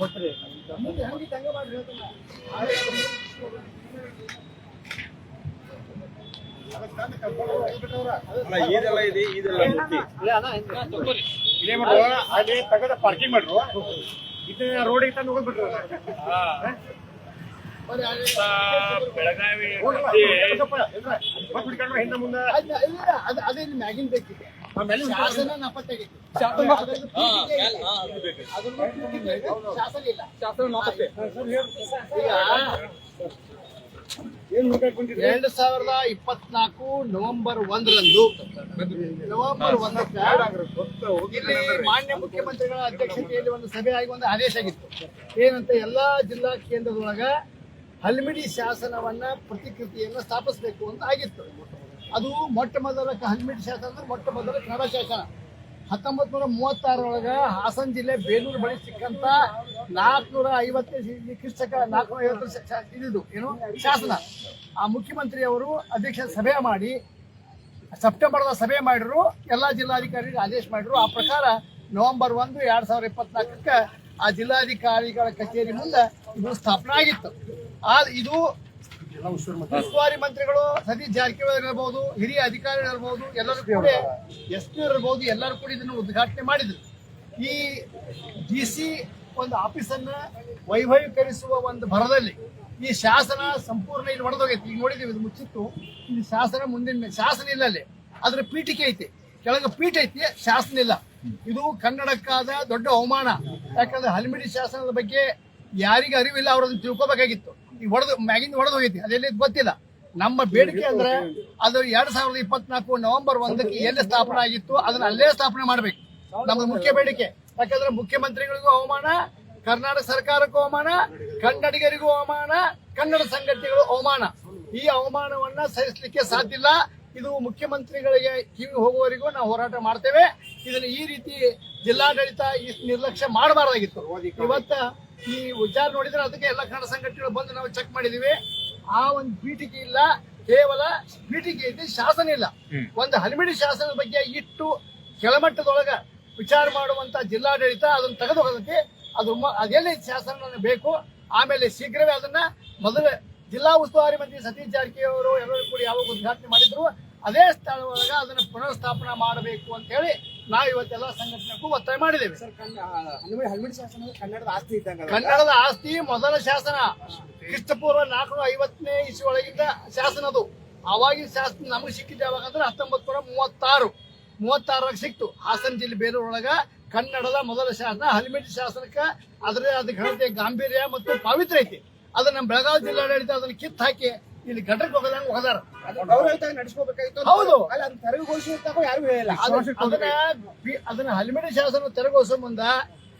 ಕೊಟ್ರಿ ಇದೆಲ್ಲ ಇದೆ ಇದೆಲ್ಲ ಇದೇ ಮಾಡುವ ಅಲ್ಲಿ ತಗದ ಪಾರ್ಕಿಂಗ್ ಮಾಡ್ರು ಇದನ್ನ ರೋಡಿಗೆ ತಂದು ಹೋಗ್ಬಿಟ್ರು ಬೆಳಗಾವಿ ಹಿಂದೆ ಮುಂದೆ ಅದೇ ಮ್ಯಾಗಿನ್ ಬೇಕಿದೆ ಶಾಸನ ನಾಪತ್ತಾಗೈತಿ ಶಾಸನ ಇಲ್ಲ ಈಗ 2024 ನವೆಂಬರ್ 1ರಂದು ಇಲ್ಲಿ ಮಾನ್ಯ ಮುಖ್ಯಮಂತ್ರಿಗಳ ಅಧ್ಯಕ್ಷತೆಯಲ್ಲಿ ಒಂದು ಸಭೆ ಆಗಿ ಒಂದು ಆದೇಶ ಆಗಿತ್ತು. ಏನಂತ ಎಲ್ಲಾ ಜಿಲ್ಲಾ ಕೇಂದ್ರದೊಳಗ ಹಲ್ಮಿಡಿ ಶಾಸನವನ್ನ ಪ್ರತಿಕೃತಿಯನ್ನು ಸ್ಥಾಪಿಸಬೇಕು ಅಂತ ಆಗಿತ್ತು. ಅದು ಮೊಟ್ಟ ಮೊದಲ ಹಲ್ಮಿಡಿ ಶಾಸನ ಅಂದ್ರೆ ಮೊಟ್ಟ ಮೊದಲ ಕನ್ನಡ ಶಾಸನ 1936 ಹಾಸನ ಜಿಲ್ಲೆ ಬೇಲೂರು ಬಳಿ ಸಿಕ್ಕಂತ 450 ಕ್ರಿಸ್ತಕ 450 ಇದಿದ್ದು ಏನು ಶಾಸನ. ಆ ಮುಖ್ಯಮಂತ್ರಿ ಅವರು ಅಧ್ಯಕ್ಷ ಸಭೆ ಮಾಡಿ ಸೆಪ್ಟೆಂಬರ್ದ ಸಭೆ ಮಾಡಿದ್ರು, ಎಲ್ಲಾ ಜಿಲ್ಲಾಧಿಕಾರಿಗೆ ಆದೇಶ ಮಾಡಿದ್ರು. ಆ ಪ್ರಕಾರ ನವೆಂಬರ್ 1, 2024 ಆ ಜಿಲ್ಲಾಧಿಕಾರಿಗಳ ಕಚೇರಿ ಮುಂದೆ ಇದು ಸ್ಥಾಪನೆ ಆಗಿತ್ತು. ಇದು ಉಸ್ತುವಾರಿ ಮಂತ್ರಿಗಳು ಸತೀಶ್ ಜಾರಕಿಹೊಳಿ ಇರಬಹುದು, ಹಿರಿಯ ಅಧಿಕಾರಿಗಳು ಇರಬಹುದು, ಎಲ್ಲರೂ ಕೂಡ SP ಇರಬಹುದು, ಎಲ್ಲರೂ ಕೂಡ ಇದನ್ನು ಉದ್ಘಾಟನೆ ಮಾಡಿದ್ರು. ಈ DC ಒಂದು ಆಫೀಸನ್ನ ವೈಭವೀಕರಿಸುವ ಒಂದು ಭರದಲ್ಲಿ ಈ ಶಾಸನ ಸಂಪೂರ್ಣ ಇಲ್ಲಿ ಒಡೆದೋಗೈತಿ. ಈಗ ನೋಡಿದೀವಿ, ಇದು ಮುಚ್ಚಿತ್ತು. ಇದು ಶಾಸನ ಮುಂದಿನ ಶಾಸನ ಇಲ್ಲ, ಅಲ್ಲಿ ಅದ್ರ ಪೀಠಿಕೆ ಐತಿ, ಕೆಳಗೆ ಪೀಠ ಐತಿ, ಶಾಸನ ಇಲ್ಲ. ಇದು ಕನ್ನಡಕ್ಕಾದ ದೊಡ್ಡ ಅವಮಾನ. ಯಾಕಂದ್ರೆ ಹಲ್ಮಿಡಿ ಶಾಸನದ ಬಗ್ಗೆ ಯಾರಿಗ ಅರಿವಿಲ್ಲ, ಅವ್ರನ್ನ ತಿಳ್ಕೊಬೇಕಾಗಿತ್ತು. ಈಗ ಮ್ಯಾಗಿಂದ ಹೊಡೆದೋಗೈತಿ, ಅದೆಲ್ಲಿ ಗೊತ್ತಿಲ್ಲ. ನಮ್ಮ ಬೇಡಿಕೆ ಅಂದ್ರೆ ಅದು 2024 ನವೆಂಬರ್ 1ಕ್ಕೆ ಎಲ್ಲಿ ಸ್ಥಾಪನೆ ಆಗಿತ್ತು ಅದನ್ನ ಅಲ್ಲೇ ಸ್ಥಾಪನೆ ಮಾಡ್ಬೇಕು, ನಮ್ದು ಮುಖ್ಯ ಬೇಡಿಕೆ. ಯಾಕಂದ್ರೆ ಮುಖ್ಯಮಂತ್ರಿಗಳಿಗೂ ಅವಮಾನ, ಕರ್ನಾಟಕ ಸರ್ಕಾರಕ್ಕೂ ಅವಮಾನ, ಕನ್ನಡಿಗರಿಗೂ ಅವಮಾನ, ಕನ್ನಡ ಸಂಘಟನೆಗಳು ಅವಮಾನ. ಈ ಅವಮಾನವನ್ನ ಸಹಿಸಲಿಕ್ಕೆ ಸಾಧ್ಯ ಇಲ್ಲ. ಇದು ಮುಖ್ಯಮಂತ್ರಿಗಳಿಗೆ ಕಿವಿ ಹೋಗುವವರೆಗೂ ನಾವು ಹೋರಾಟ ಮಾಡ್ತೇವೆ. ಇದನ್ನ ಈ ರೀತಿ ಜಿಲ್ಲಾಡಳಿತ ಈ ನಿರ್ಲಕ್ಷ್ಯ ಮಾಡಬಾರ್ದಾಗಿತ್ತು. ಇವತ್ತ ಈ ವಿಚಾರ ನೋಡಿದ್ರೆ ಅದಕ್ಕೆ ಎಲ್ಲ ಕನ್ನಡ ಸಂಘಟನೆಗಳು ಬಂದು ನಾವು ಚೆಕ್ ಮಾಡಿದೀವಿ. ಆ ಒಂದು ಪೀಠಿಕೆ ಇಲ್ಲ, ಕೇವಲ ಪೀಠಿಕೆ ಐತಿ, ಶಾಸನ ಇಲ್ಲ. ಒಂದು ಹಲ್ಮಿಡಿ ಶಾಸನದ ಬಗ್ಗೆ ಇಟ್ಟು ಕೆಳಮಟ್ಟದೊಳಗ ವಿಚಾರ ಮಾಡುವಂತ ಜಿಲ್ಲಾಡಳಿತ ಅದನ್ನ ತೆಗೆದು ಹೋಗಕ್ಕೆ ಅದೆಲ್ಲಿ ಶಾಸನ ಬೇಕು. ಆಮೇಲೆ ಶೀಘ್ರವೇ ಅದನ್ನ ಮೊದಲು ಜಿಲ್ಲಾ ಉಸ್ತುವಾರಿ ಮಂತ್ರಿ ಸತೀಶ್ ಜಾರಕಿಹೊಳಿ ಅವರು ಎಲ್ಲರೂ ಕೂಡ ಯಾವಾಗ ಉದ್ಘಾಟನೆ ಮಾಡಿದ್ರು ಅದೇ ಸ್ಥಳದೊಳಗ ಅದನ್ನ ಪುನರ್ ಸ್ಥಾಪನಾ ಮಾಡಬೇಕು ಅಂತ ಹೇಳಿ ನಾವು ಇವತ್ತೆಲ್ಲ ಸಂಘಟನೆಗೂ ಒತ್ತಾಯ ಮಾಡಿದ್ದೇವೆ. ಹಲ್ಮಿಡಿ ಶಾಸನ ಕನ್ನಡದ ಆಸ್ತಿ ಇದ್ದಂಗ, ಕನ್ನಡದ ಆಸ್ತಿ ಮೊದಲ ಶಾಸನ ಕ್ರಿಸ್ತಪೂರ್ವ 450ನೇ ಇಸ್ವಿಯೊಳಗಿದ್ದ ಶಾಸನ. ಅದು ಅವಾಗಿನ ಶಾಸನ ನಮಗೆ ಸಿಕ್ಕಿದ್ದು ಯಾವಾಗಂದ್ರೆ 1936 ಸಿಕ್ತು. ಹಾಸನ ಜಿಲ್ಲೆ ಬೇಲೂರೊಳಗ ಕನ್ನಡದ ಮೊದಲ ಶಾಸನ ಹಲ್ಮಿಡಿ ಶಾಸನಕ್ಕೆ ಅದರೇ ಆದ ಘನತೆ, ಗಾಂಭೀರ್ಯ ಮತ್ತು ಪಾವಿತ್ರ್ಯ ಐತಿ. ಅದನ್ನ ನಮ್ಮ ಬೆಳಗಾವಿ ಜಿಲ್ಲಾಡಳಿತ ಅದನ್ನ ಕಿತ್ತು ಹಾಕಿ ಇಲ್ಲಿ ಗಡ್ಡಕ್ಕೆ ಹೋಗದಂಗ ಹೋದಾರ. ನಡೆಸ್ಕೋಬೇಕಾಗಿತ್ತು. ಹೌದು, ತೆರವುಗೊಳಿಸುವಂತ ಯಾರು ಹೇಳಿಲ್ಲ. ಅದನ್ನ ಹಲ್ಮಿಡಿ ಶಾಸನ ತೆರವುಗೊಳಿಸೋ ಮುಂದ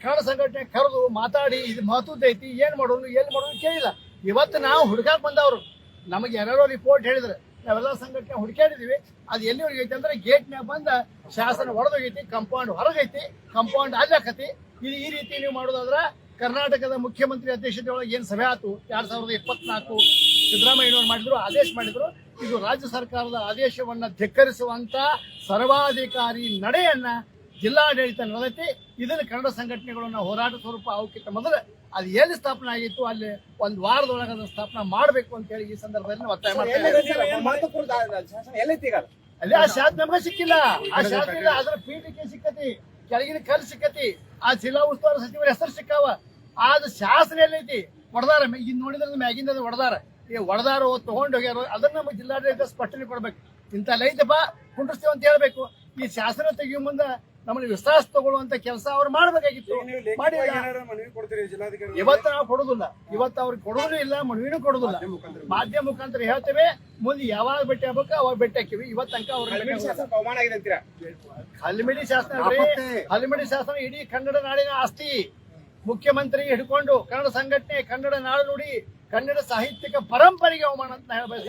ಕನ್ನಡ ಸಂಘಟನೆ ಕರೆದು ಮಾತಾಡಿ ಇದು ಮಹತ್ವದ ಐತಿ, ಏನ್ ಮಾಡೋದು ಎಲ್ಲಿ ಮಾಡೋದು ಕೇಳಿಲ್ಲ. ಇವತ್ತು ನಾವು ಹುಡುಕಾಕ್ ಬಂದವರು ನಮಗೆ ಯಾರೋ ರಿಪೋರ್ಟ್ ಹೇಳಿದ್ರೆ ನಾವೆಲ್ಲ ಸಂಘಟನೆ ಹುಡುಕಾಡಿದೀವಿ. ಅದು ಎಲ್ಲಿವರೆಗೆ ಐತಿ ಅಂದ್ರೆ ಗೇಟ್ನ್ಯಾಗ ಬಂದ ಶಾಸನ ಹೊಡೆದೋಗೈತಿ, ಕಂಪೌಂಡ್ ಹೊರಗೈತಿ, ಕಂಪೌಂಡ್ ಅಲ್ಲಾಕತಿ. ಇದು ಈ ರೀತಿ ನೀವು ಮಾಡೋದಾದ್ರ ಕರ್ನಾಟಕದ ಮುಖ್ಯಮಂತ್ರಿ ಅಧ್ಯಕ್ಷತೆ ಒಳಗೆ ಏನ್ ಸಭೆ ಆಯ್ತು 2024 ಸಿದ್ದರಾಮಯ್ಯನವರು ಮಾಡಿದ್ರು, ಆದೇಶ ಮಾಡಿದ್ರು. ಇದು ರಾಜ್ಯ ಸರ್ಕಾರದ ಆದೇಶವನ್ನ ಧಿಕ್ಕರಿಸುವಂತ ಸರ್ವಾಧಿಕಾರಿ ನಡೆಯನ್ನ ಜಿಲ್ಲಾಡಳಿತ ನಡೆದೈತಿ. ಇದನ್ನು ಕನ್ನಡ ಸಂಘಟನೆಗಳನ್ನ ಹೋರಾಟ ಸ್ವರೂಪ ಅವಕ್ಕಿಂತ ಮೊದಲು ಅದು ಎಲ್ಲಿ ಸ್ಥಾಪನೆ ಆಗಿತ್ತು ಅಲ್ಲಿ ಒಂದು ವಾರದೊಳಗೆ ಅದನ್ನ ಸ್ಥಾಪನೆ ಮಾಡಬೇಕು ಅಂತ ಹೇಳಿ ಈ ಸಂದರ್ಭದಲ್ಲಿ ಒತ್ತಾಯ ಮಾಡ್ತೇವೆ. ಅಲ್ಲೇ ಆ ಶಾಸನ ನಮಗೆ ಸಿಕ್ಕಿಲ್ಲ, ಆ ಶಾಸನ ಇಲ್ಲ, ಅದರ ಪೀಠಿಕೆ ಸಿಕ್ಕತಿ, ಕೆಳಗಿನ ಕಲ್ಲು ಸಿಕ್ಕತಿ, ಆ ಜಿಲ್ಲಾ ಉಸ್ತುವಾರಿ ಸಚಿವರ ಹೆಸರು ಸಿಕ್ಕಾವ. ಆದ ಶಾಸನ ಎಲ್ಲೈತಿ ಹೊಡೆದಾರ, ಈಗ ನೋಡಿದ್ರೆ ಮ್ಯಾಗಿಂದ ಹೊಡೆದಾರ. ಈ ಹೊಡೆದಾರ ತಗೊಂಡು ಹೋಗ್ಯಾರ, ಅದನ್ನ ನಮಗೆ ಜಿಲ್ಲಾಡಳಿತ ಸ್ಪಷ್ಟನೆ ಕೊಡ್ಬೇಕು. ಇಂಥ ಲೈತಪ್ಪ ಕುಂಡಿಸ್ತೀವಿ ಅಂತ ಹೇಳ್ಬೇಕು. ಈ ಶಾಸನ ತೆಗಿಯೋ ಮುಂದೆ ನಮ್ಮನ್ನು ವಿಶ್ವಾಸ ತಗೊಳ್ಳುವಂತ ಕೆಲಸ ಅವ್ರು ಮಾಡ್ಬೇಕಾಗಿತ್ತು. ಇವತ್ತು ನಾವು ಕೊಡುದಿಲ್ಲ, ಇವತ್ತು ಅವ್ರಿಗೆ ಕೊಡೋದು ಇಲ್ಲ, ಮನವಿನೂ ಕೊಡುದಿಲ್ಲ. ಮಾಧ್ಯಮ ಮುಖಾಂತರ ಹೇಳ್ತೇವೆ, ಮುಂದೆ ಯಾವಾಗ ಭೇಟಿ ಆಗ್ಬೇಕು ಅವಾಗ ಭೇಟಿ ಹಾಕಿವಿ. ಇವತ್ತು ತನಕ ಅವ್ರ ಹಲ್ಮಿಡಿ ಶಾಸನ, ಹಲ್ಮಿಡಿ ಶಾಸನ ಇಡೀ ಕನ್ನಡ ನಾಡಿನ ಆಸ್ತಿ. ಮುಖ್ಯಮಂತ್ರಿ ಹಿಡ್ಕೊಂಡು ಕನ್ನಡ ಸಂಘಟನೆ, ಕನ್ನಡ ನಾಡು ನುಡಿ, ಕನ್ನಡ ಸಾಹಿತ್ಯಿಕ ಪರಂಪರೆಗೆ ಅವಮಾನ ಅಂತ ಹೇಳಬೇಕು.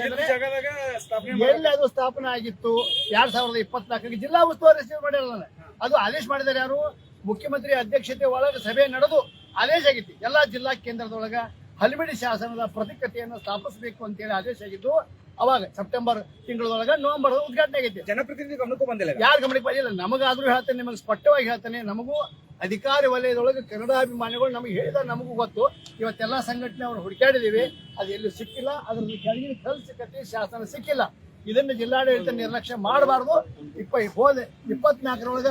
ಎಲ್ಲಿ ಅದು ಸ್ಥಾಪನೆ ಆಗಿತ್ತು 2024 ಜಿಲ್ಲಾ ಉಸ್ತುವಾರಿ ಸಚಿವರು ಮಾಡಿರೋದನ್ನ ಅದು ಆದೇಶ ಮಾಡಿದ್ದಾರೆ. ಯಾರು? ಮುಖ್ಯಮಂತ್ರಿ ಅಧ್ಯಕ್ಷತೆ ಒಳಗೆ ಸಭೆ ನಡೆದು ಆದೇಶ ಆಗಿತ್ತು. ಎಲ್ಲಾ ಜಿಲ್ಲಾ ಕೇಂದ್ರದೊಳಗ ಹಲ್ಮಿಡಿ ಶಾಸನದ ಪ್ರತಿಕೃತಿಯನ್ನು ಸ್ಥಾಪಿಸಬೇಕು ಅಂತ ಹೇಳಿ ಆದೇಶ ಆಗಿದ್ದು. ಅವಾಗ ಸೆಪ್ಟೆಂಬರ್ ತಿಂಗಳೊಳಗ ನವೆಂಬರ್ ಉದ್ಘಾಟನೆ ಆಗೈತಿ. ಜನಪ್ರತಿನಿಧಿ ಗಮನಕ್ಕೂ ಬಂದಿಲ್ಲ, ಯಾರು ಗಮನಕ್ಕೆ ಬಂದಿಲ್ಲ. ನಮಗಾದ್ರೂ ಹೇಳ್ತೇನೆ, ನಿಮಗೆ ಸ್ಪಷ್ಟವಾಗಿ ಹೇಳ್ತೇನೆ, ನಮಗೂ ಅಧಿಕಾರಿ ವಲಯದೊಳಗೆ ಕನ್ನಡಾಭಿಮಾನಿಗಳು ನಮಗೆ ಹೇಳಿದ ನಮಗೂ ಗೊತ್ತು. ಇವತ್ತೆಲ್ಲ ಸಂಘಟನೆ ಅವ್ರು ಹುಡುಕಾಡಿದೀವಿ, ಅದು ಎಲ್ಲೂ ಸಿಕ್ಕಿಲ್ಲ. ಅದ್ರ ಕೆಳಗಿನ ಕಲ್ ಸಿಕ್ಕತಿ, ಶಾಸನ ಸಿಕ್ಕಿಲ್ಲ. ಇದನ್ನ ಜಿಲ್ಲಾಡಳಿತ ನಿರ್ಲಕ್ಷ್ಯ ಮಾಡಬಾರ್ದು. 24ರೊಳಗ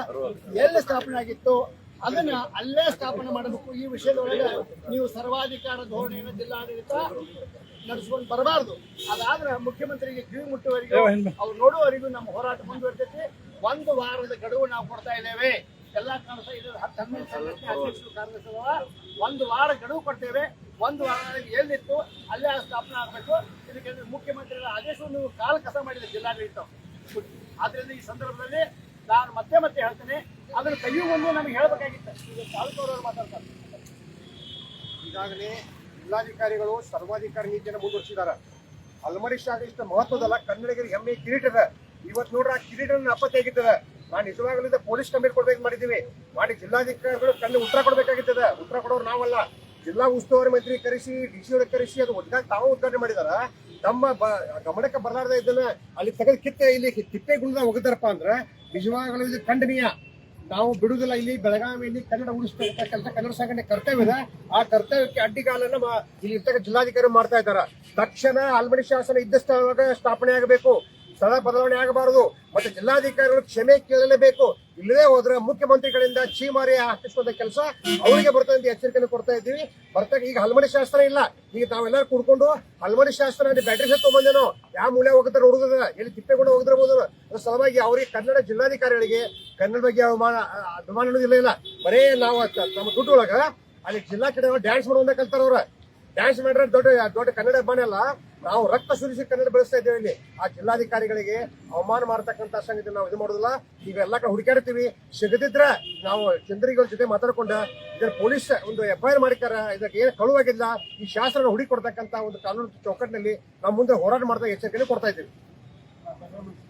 ಎಲ್ಲಿ ಸ್ಥಾಪನೆ ಆಗಿತ್ತು ಅದನ್ನ ಅಲ್ಲೇ ಸ್ಥಾಪನೆ ಮಾಡಬೇಕು. ಈ ವಿಷಯದೊಳಗೆ ನೀವು ಸರ್ವಾಧಿಕಾರ ಧೋರಣೆಯನ್ನು ಜಿಲ್ಲಾಡಳಿತ ನಡೆಸ್ಕೊಂಡು ಬರಬಾರ್ದು. ಅದಾದ್ರೆ ಮುಖ್ಯಮಂತ್ರಿಗೆ ಕಿವಿ ಮುಟ್ಟುವವರೆಗೂ ಅವ್ರು ನೋಡುವವರೆಗೂ ನಮ್ಮ ಹೋರಾಟ ಮುಂದುವರಿತೈತಿ. 1 ವಾರದ ಗಡುವು ನಾವು ಕೊಡ್ತಾ ಇದ್ದೇವೆ. ಎಲ್ಲಾ ಕಾಣಿಸ 10 ಸಂಘಟನೆ ಅಧ್ಯಕ್ಷರು ಕಾರ್ಯದರ್ಶಿಗಳ 1 ವಾರ ಗಡುವು ಕೊಡ್ತೇವೆ. 1 ವಾರದಲ್ಲಿ ಎಲ್ಲಿತ್ತು ಅಲ್ಲೇ ಸ್ಥಾಪನೆ ಆಗಬೇಕು. ಇದಕ್ಕೆ ಮುಖ್ಯಮಂತ್ರಿಗಳ ಆದೇಶವನ್ನು ಕಾಲ ಕಸ ಮಾಡಿದೆ ಜಿಲ್ಲಾಡಳಿತ. ಆದ್ರಿಂದ ಈ ಸಂದರ್ಭದಲ್ಲಿ ನಾನು ಮತ್ತೆ ಹೇಳ್ತೇನೆ, ಅದನ್ನು ತೆಗೆಯುವುದು ನಮಗೆ ಹೇಳಬೇಕಾಗಿತ್ತು. ಈಗ ತಾಲೂಕವರು ಮಾತಾಡ್ತಾರೆ. ಈಗಾಗಲೇ ಜಿಲ್ಲಾಧಿಕಾರಿಗಳು ಸರ್ವಾಧಿಕಾರಿ ನೀತಿಯನ್ನು ಮುಂದುವರಿಸಿದ್ದಾರೆ. ಹಲಮಡಿ ಶಾಲೆ ಇಷ್ಟ ಮಹತ್ವದಲ್ಲ, ಕನ್ನಡಿಗರಿಗೆ ಹೆಮ್ಮೆ ಕಿರೀಟದ. ಇವತ್ತು ನೋಡ್ರ ಆ ಕಿರೀಟ ಅಪ್ಪತ್ತಾಗಿರ್ತದೆ. ನಾನು ನಿಜವಾಗಲಿಂದ ಪೊಲೀಸ್ ಕಂಪ್ಲೇಂಟ್ ಕೊಡ್ಬೇಕು ಮಾಡಿದ್ದೀವಿ. ಮಾಡಿ ಜಿಲ್ಲಾಧಿಕಾರಿಗಳು ಉತ್ತರ ಕೊಡ್ಬೇಕಾಗಿರ್ತದೆ. ಉತ್ತರ ಕೊಡೋರು ನಾವಲ್ಲ. ಜಿಲ್ಲಾ ಉಸ್ತುವಾರಿ ಮಂತ್ರಿ ಕರೆಸಿ, ಡಿಸಿ ಅವ್ರಿಗೆ ಕರೆಸಿ ಅದು ಉದ್ಘಾಟನೆ ಮಾಡಿದಾರ. ತಮ್ಮ ಗಮನಕ್ಕೆ ಬರಲಾರ್ದ ಇದನ್ನ ಅಲ್ಲಿ ತೆಗೆದು ಇಲ್ಲಿ ತಿಪ್ಪೆ ಗುಂಡದ ಹೋಗಿದ್ದಾರಪ್ಪ ಅಂದ್ರೆ ನಿಜವಾಗಲೂ ಇದು ಖಂಡನೀಯ. ನಾವು ಬಿಡುದಿಲ್ಲ. ಇಲ್ಲಿ ಬೆಳಗಾವಿಯಲ್ಲಿ ಕನ್ನಡ ಉಳಿಸಬೇಕಂತ ಕೆಲಸ ಕನ್ನಡ ಸಂಘಟನೆ ಕರ್ತವ್ಯ ಇದೆ. ಆ ಕರ್ತವ್ಯಕ್ಕೆ ಅಡ್ಡಿಗಾಲನ್ನ ಇಲ್ಲಿ ಇರ್ತಕ್ಕ ಜಿಲ್ಲಾಧಿಕಾರಿ ಮಾಡ್ತಾ ಇದ್ದಾರೆ. ತಕ್ಷಣ ಹಲಮಡಿ ಶಾಸನ ಇದ್ದ ಸ್ಥಳವಾಗ ಸ್ಥಾಪನೆ ಆಗಬೇಕು. ಸ್ಥಳ ಬದಲಾವಣೆ ಆಗಬಾರದು. ಮತ್ತೆ ಜಿಲ್ಲಾಧಿಕಾರಿಗಳು ಕ್ಷಮೆ ಕೇಳಲೇಬೇಕು. ಇಲ್ಲದೆ ಹೋದ್ರೆ ಮುಖ್ಯಮಂತ್ರಿಗಳಿಂದ ಚೀಮಾರಿ ಹಾಕಿಸುವಂತ ಕೆಲಸ ಅವರಿಗೆ ಬರ್ತದೆ ಅಂತ ಎಚ್ಚರಿಕೆಯನ್ನು ಕೊಡ್ತಾ ಇದ್ದೀವಿ. ಈಗ ಹಲಮಡಿ ಶಾಸ್ತ್ರ ಇಲ್ಲ. ಈಗ ನಾವೆಲ್ಲರೂ ಕುಡ್ಕೊಂಡು ಹಲಮಡಿ ಶಾಸ್ತ್ರ ಬ್ಯಾಟ್ರಿ ಸೆಟ್ ತಗೊಂಬಂದೇನೋ ಯಾವ ಮೂಲೆ ಹೋಗುತ್ತೆ ನೋಡುದ, ಎಲ್ಲಿ ತಿಪ್ಪೆಗೊಂಡು ಹೋಗಿರ್ಬೋದು. ಅದ್ರ ಸಲುವಾಗಿ ಅವರಿಗೆ ಕನ್ನಡ ಜಿಲ್ಲಾಧಿಕಾರಿಗಳಿಗೆ ಕನ್ನಡ ಬಗ್ಗೆ ಅಭಿಮಾನ ಅನ್ನೋದಿಲ್ಲ. ಇಲ್ಲ ಬರೇ ನಾವು ನಮ್ಮ ದುಡ್ಡು ಒಳಗ ಅಲ್ಲಿ ಜಿಲ್ಲಾ ಕಡೆ ಡ್ಯಾನ್ಸ್ ಮಾಡೋದ ಕಲ್ತಾರ. ಅವ್ರ ಡ್ಯಾನ್ಸ್ ಮಾಡ್ರೆ ದೊಡ್ಡ ಕನ್ನಡ ಅಭಿಮಾನ ಅಲ್ಲ. ನಾವು ರಕ್ತ ಸುರಿಸಿ ಕನ್ನಡ ಬೆಳೆಸ್ತಾ ಇದ್ದೇವೆ. ಇಲ್ಲಿ ಆ ಜಿಲ್ಲಾಧಿಕಾರಿಗಳಿಗೆ ಅವಮಾನ ಮಾಡತಕ್ಕಂತ ಸಂಗತಿ ನಾವು ಇದು ಮಾಡೋದಿಲ್ಲ. ಈಗ ಎಲ್ಲ ಕಡೆ ಹುಡುಕಾಡ್ತೀವಿ. ಸಿಗದಿದ್ರೆ ನಾವು ಚಂದ್ರಿಗಳ ಜೊತೆ ಮಾತಾಡ್ಕೊಂಡ ಇದರ ಪೊಲೀಸ್ ಒಂದು FIR ಮಾಡಿಕಾರ. ಇದಕ್ಕೆ ಏನು ಕಳುವಾಗಿಲ್ಲ. ಈ ಶಾಸನ ಹುಡುಕಿ ಕೊಡ್ತಕ್ಕಂತ ಒಂದು ಕಾನೂನು ಚೌಕಟ್ಟಿನಲ್ಲಿ ನಾವು ಮುಂದೆ ಹೋರಾಟ ಮಾಡ್ತಾ ಎಚ್ಚರಿಕೆ ಕೊಡ್ತಾ ಇದ್ದೀವಿ.